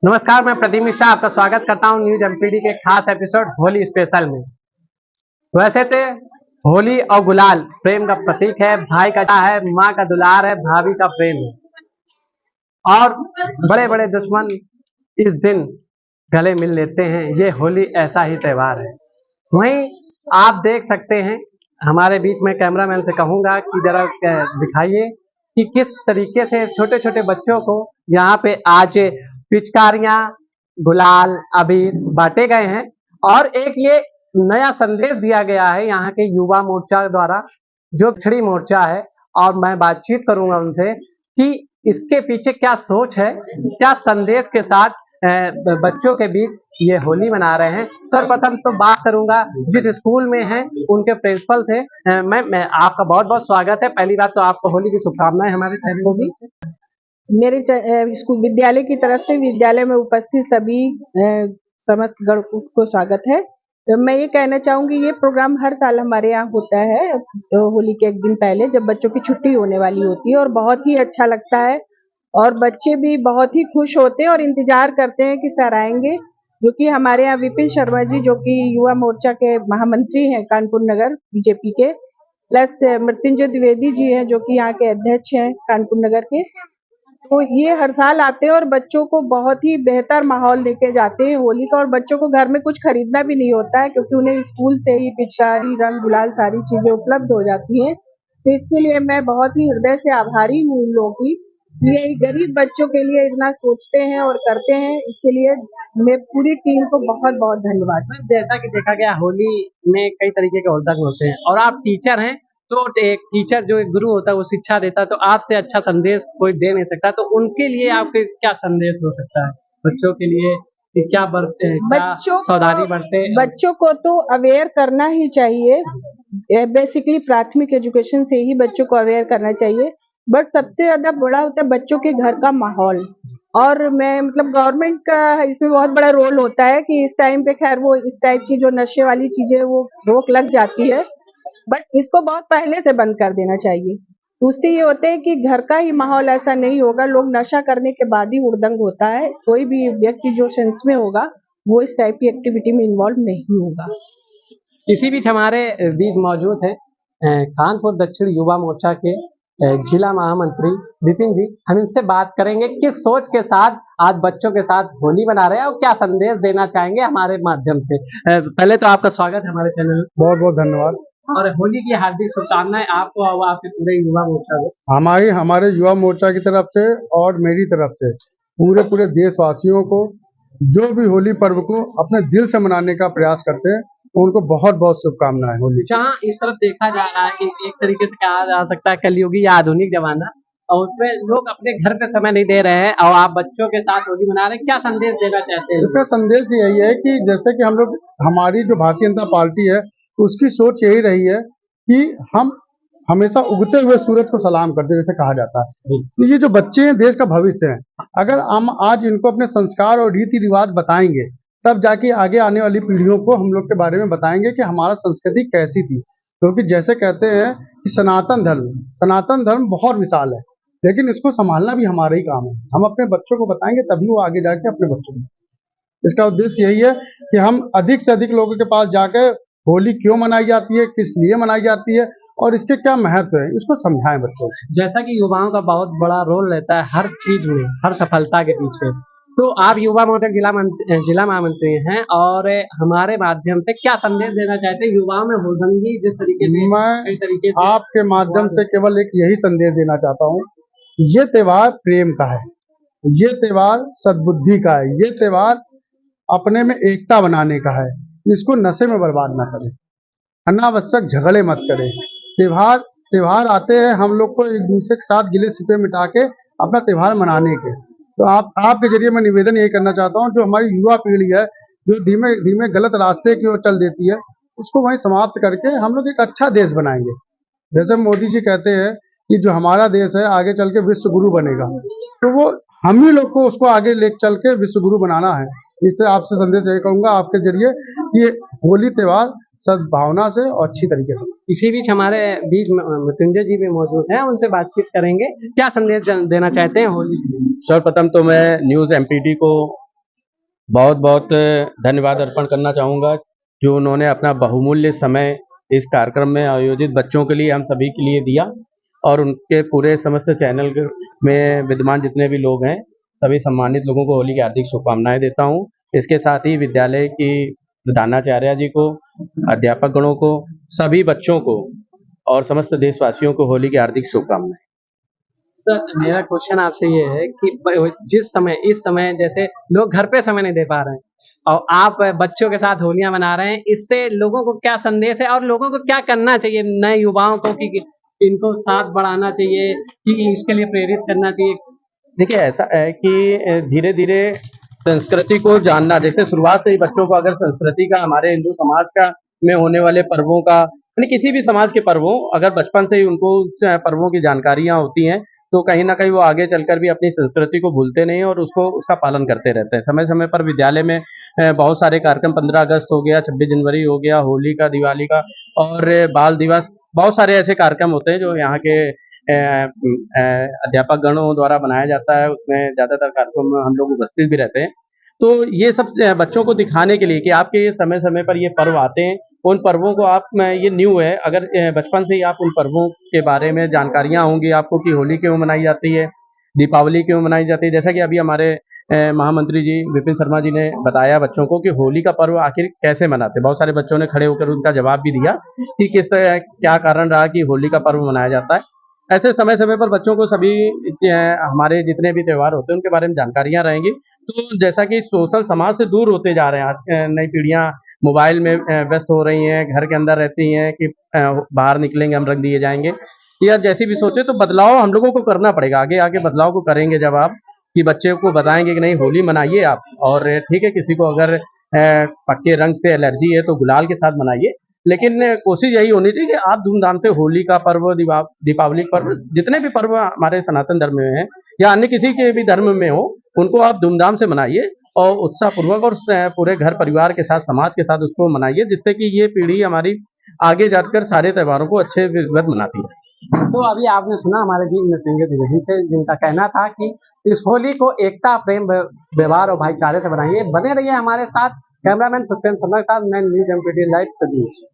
नमस्कार, मैं प्रदीप मिश्रा आपका स्वागत करता हूं न्यूज एमपीडी के खास एपिसोड होली स्पेशल में। वैसे तो होली और गुलाल प्रेम का प्रतीक है, भाई का है, माँ का दुलार है, भाभी का प्रेम है और बड़े बड़े दुश्मन इस दिन गले मिल लेते हैं। ये होली ऐसा ही त्योहार है। वहीं आप देख सकते हैं, हमारे बीच में कैमरामैन से कहूंगा कि जरा दिखाइए कि किस तरीके से छोटे छोटे बच्चों को यहाँ पे आज पिचकारियां, गुलाल, अबीर बांटे गए हैं और एक ये नया संदेश दिया गया है यहाँ के युवा मोर्चा द्वारा, जो पिछड़ी मोर्चा है। और मैं बातचीत करूंगा उनसे कि इसके पीछे क्या सोच है, क्या संदेश के साथ बच्चों के बीच ये होली मना रहे हैं। सर्वप्रथम तो बात करूंगा जिस स्कूल में हैं उनके प्रिंसिपल थे। मैं आपका बहुत बहुत स्वागत है। पहली बात तो आपको होली की शुभकामनाएं हमारे चैनल को भी। मेरे स्कूल विद्यालय की तरफ से विद्यालय में उपस्थित सभी समस्त गण को स्वागत है। तो मैं ये कहना चाहूंगी, ये प्रोग्राम हर साल हमारे यहाँ होता है होली के एक दिन पहले, जब बच्चों की छुट्टी होने वाली होती है, और बहुत ही अच्छा लगता है और बच्चे भी बहुत ही खुश होते हैं और इंतजार करते हैं कि सर आएंगे। जो कि हमारे यहाँ विपिन शर्मा जी, जो कि युवा मोर्चा के महामंत्री हैं कानपुर नगर बीजेपी के, प्लस मृत्युंजय द्विवेदी जी हैं जो कि यहाँ के अध्यक्ष हैं कानपुर नगर के। तो ये हर साल आते हैं और बच्चों को बहुत ही बेहतर माहौल देके जाते हैं होली का। और बच्चों को घर में कुछ खरीदना भी नहीं होता है, क्योंकि उन्हें स्कूल से ही पिचकारी, रंग गुलाल सारी चीजें उपलब्ध हो जाती हैं। तो इसके लिए मैं बहुत ही हृदय से आभारी हूँ उन लोगों की, ये गरीब बच्चों के लिए इतना सोचते हैं और करते हैं। इसके लिए मैं पूरी टीम को बहुत बहुत धन्यवाद। जैसा कि देखा गया, होली में कई तरीके के उद्योग होते हैं और आप टीचर हैं, तो एक टीचर जो एक गुरु होता है वो शिक्षा देता है, तो आपसे अच्छा संदेश कोई दे नहीं सकता। तो उनके लिए आपके क्या संदेश हो सकता है बच्चों के लिए कि क्या बरते हैं, क्या सावधानी बरते? बच्चों को तो अवेयर करना ही चाहिए। बेसिकली प्राथमिक एजुकेशन से ही बच्चों को अवेयर करना चाहिए। बट सबसे ज्यादा बड़ा होता है बच्चों के घर का माहौल। और मैं गवर्नमेंट का इसमें बहुत बड़ा रोल होता है कि इस टाइम पे खैर वो इस टाइप की जो नशे वाली चीजें वो रोक लग जाती है, बट इसको बहुत पहले से बंद कर देना चाहिए। उससे ये होता है कि घर का ही माहौल ऐसा नहीं होगा, लोग नशा करने के बाद ही हुड़दंग होता है। कोई भी व्यक्ति जो सेंस में होगा वो इस टाइप की एक्टिविटी में इन्वॉल्व नहीं होगा। इसी बीच हमारे बीच मौजूद है कानपुर दक्षिण युवा मोर्चा के जिला महामंत्री विपिन जी। हम इनसे बात करेंगे किस सोच के साथ आज बच्चों के साथ होली मना रहे हैं और क्या संदेश देना चाहेंगे हमारे माध्यम से। पहले तो आपका स्वागत है हमारे चैनल में। बहुत बहुत धन्यवाद और होली की हार्दिक शुभकामनाएं आपको और आपके पूरे युवा मोर्चा को। हमारे युवा मोर्चा की तरफ से और मेरी तरफ से पूरे देशवासियों को, जो भी होली पर्व को अपने दिल से मनाने का प्रयास करते हैं, उनको बहुत बहुत शुभकामनाएं होली। जहाँ इस तरफ देखा जा रहा है कि एक तरीके से कहा जा सकता है कलयुगी या आधुनिक जमाना, और उसमें लोग अपने घर पे समय नहीं दे रहे हैं और आप बच्चों के साथ होली मना रहे हैं, क्या संदेश देना चाहते हैं? इसका संदेश यही है कि जैसे कि हम लोग, हमारी जो भारतीय जनता पार्टी है, उसकी सोच यही रही है कि हम हमेशा उगते हुए सूरज को सलाम करते, जैसे कहा जाता है। तो ये जो बच्चे हैं देश का भविष्य है। अगर हम आज इनको अपने संस्कार और रीति रिवाज बताएंगे, तब जाके आगे आने वाली पीढ़ियों को हम लोग के बारे में बताएंगे कि हमारा संस्कृति कैसी थी। क्योंकि जैसे कहते हैं कि सनातन धर्म बहुत विशाल है, लेकिन इसको संभालना भी हमारा ही काम है। हम अपने बच्चों को बताएंगे तभी वो आगे जाके अपने बच्चों को। इसका उद्देश्य यही है कि हम अधिक से अधिक लोगों के पास जाकर होली क्यों मनाई जाती है, किस लिए मनाई जाती है और इसके क्या महत्व है, इसको समझाएं बच्चों को। जैसा कि युवाओं का बहुत बड़ा रोल रहता है हर चीज में, हर सफलता के पीछे, तो आप युवा मोर्चा जिला महामंत्री हैं और हमारे माध्यम से क्या संदेश देना चाहते हैं युवाओं में हुड़दंगी जिस तरीके से? मैं आपके माध्यम से केवल एक यही संदेश देना चाहता हूँ, ये त्योहार प्रेम का है, ये त्योहार सद्बुद्धि का है, ये त्योहार अपने में एकता बनाने का है। इसको नशे में बर्बाद ना करें, अनावश्यक झगड़े मत करें। त्योहार आते हैं हम लोग को एक दूसरे के साथ गिले शिकवे मिटा के अपना त्योहार मनाने के। तो आपके जरिए मैं निवेदन यही करना चाहता हूँ, जो हमारी युवा पीढ़ी है, जो धीमे धीमे गलत रास्ते की ओर चल देती है, उसको वहीं समाप्त करके हम लोग एक अच्छा देश बनाएंगे। जैसे मोदी जी कहते हैं कि जो हमारा देश है आगे चल के विश्व गुरु बनेगा, तो वो हम ही लोग को उसको आगे ले चल के विश्व गुरु बनाना है। इससे आपसे संदेश यही कहूंगा आपके जरिए कि होली त्योहार सद्भावना से और अच्छी तरीके से। इसी बीच हमारे बीच मृत्युंजय जी भी मौजूद हैं, उनसे बातचीत करेंगे। क्या संदेश देना चाहते हैं होली? सर्वप्रथम तो मैं न्यूज एमपीडी को बहुत बहुत धन्यवाद अर्पण करना चाहूँगा जो उन्होंने अपना बहुमूल्य समय इस कार्यक्रम में आयोजित बच्चों के लिए, हम सभी के लिए दिया, और उनके पूरे समस्त चैनल में विद्यमान जितने भी लोग हैं, सभी सम्मानित लोगों को होली की हार्दिक शुभकामनाएं देता हूं। इसके साथ ही विद्यालय की प्रधानाचार्य जी को, अध्यापक गणों को, सभी बच्चों को और समस्त देशवासियों को होली की हार्दिक शुभकामनाएं। सर मेरा क्वेश्चन आपसे ये है कि इस समय जैसे लोग घर पे समय नहीं दे पा रहे हैं और आप बच्चों के साथ होलियां मना रहे हैं, इससे लोगों को क्या संदेश है और लोगों को क्या करना चाहिए, नए युवाओं को कि इनको साथ बढ़ाना चाहिए कि इसके लिए प्रेरित करना चाहिए? देखिए, ऐसा है कि धीरे धीरे संस्कृति को जानना, जैसे शुरुआत से ही बच्चों को अगर संस्कृति का, हमारे हिंदू समाज का में होने वाले पर्वों का, यानी किसी भी समाज के पर्वों, अगर बचपन से ही उनको उस पर्वों की जानकारियां होती हैं, तो कहीं ना कहीं वो आगे चलकर भी अपनी संस्कृति को भूलते नहीं और उसको उसका पालन करते रहते हैं। समय समय पर विद्यालय में बहुत सारे कार्यक्रम, 15 अगस्त हो गया, 26 जनवरी हो गया, होली का, दिवाली का और बाल दिवस, बहुत सारे ऐसे कार्यक्रम होते हैं जो यहाँ के अध्यापक गणों द्वारा बनाया जाता है। उसमें ज़्यादातर कार्यक्रम में हम लोग उपस्थित भी रहते हैं। तो ये सब बच्चों को दिखाने के लिए कि आपके ये समय समय पर ये पर्व आते हैं, उन पर्वों को आप, ये न्यू है, अगर बचपन से ही आप उन पर्वों के बारे में जानकारियाँ होंगी आपको कि होली क्यों मनाई जाती है, दीपावली क्यों मनाई जाती है। जैसा कि अभी हमारे महामंत्री जी विपिन शर्मा जी ने बताया बच्चों को कि होली का पर्व आखिर कैसे मनाते हैं। बहुत सारे बच्चों ने खड़े होकर उनका जवाब भी दिया कि किस तरह, क्या कारण रहा कि होली का पर्व मनाया जाता है। ऐसे समय समय पर बच्चों को सभी हमारे जितने भी त्योहार होते हैं उनके बारे में जानकारियाँ रहेंगी। तो जैसा कि सोशल समाज से दूर होते जा रहे हैं, आज नई पीढ़ियाँ मोबाइल में व्यस्त हो रही हैं, घर के अंदर रहती हैं कि बाहर निकलेंगे हम रंग दिए जाएंगे, या जैसी भी सोचे, तो बदलाव हम लोगों को करना पड़ेगा। आगे आगे बदलाव को करेंगे जब आप, कि बच्चे को बताएंगे कि नहीं, होली मनाइए आप, और ठीक है, किसी को अगर पक्के रंग से एलर्जी है तो गुलाल के साथ मनाइए, लेकिन कोशिश यही होनी चाहिए कि आप धूमधाम से होली का पर्व, दीपावली पर्व, जितने भी पर्व हमारे सनातन धर्म में हैं या अन्य किसी के भी धर्म में हो, उनको आप धूमधाम से मनाइए और उत्साहपूर्वक और पूरे घर परिवार के साथ, समाज के साथ उसको मनाइए, जिससे कि ये पीढ़ी हमारी आगे जाकर सारे त्योहारों को अच्छे विधिवत मनाती है। तो अभी आपने सुना हमारे जी नृत्यंगन द्विवेदी से, जिनका कहना था कि इस होली को एकता, प्रेम, व्यवहार और भाईचारे से बनाइए। बने रहिए हमारे साथ। कैमरामैन सत्येंद्र शर्मा के साथ मैं न्यूज एमपीडी लाइव प्रदीप।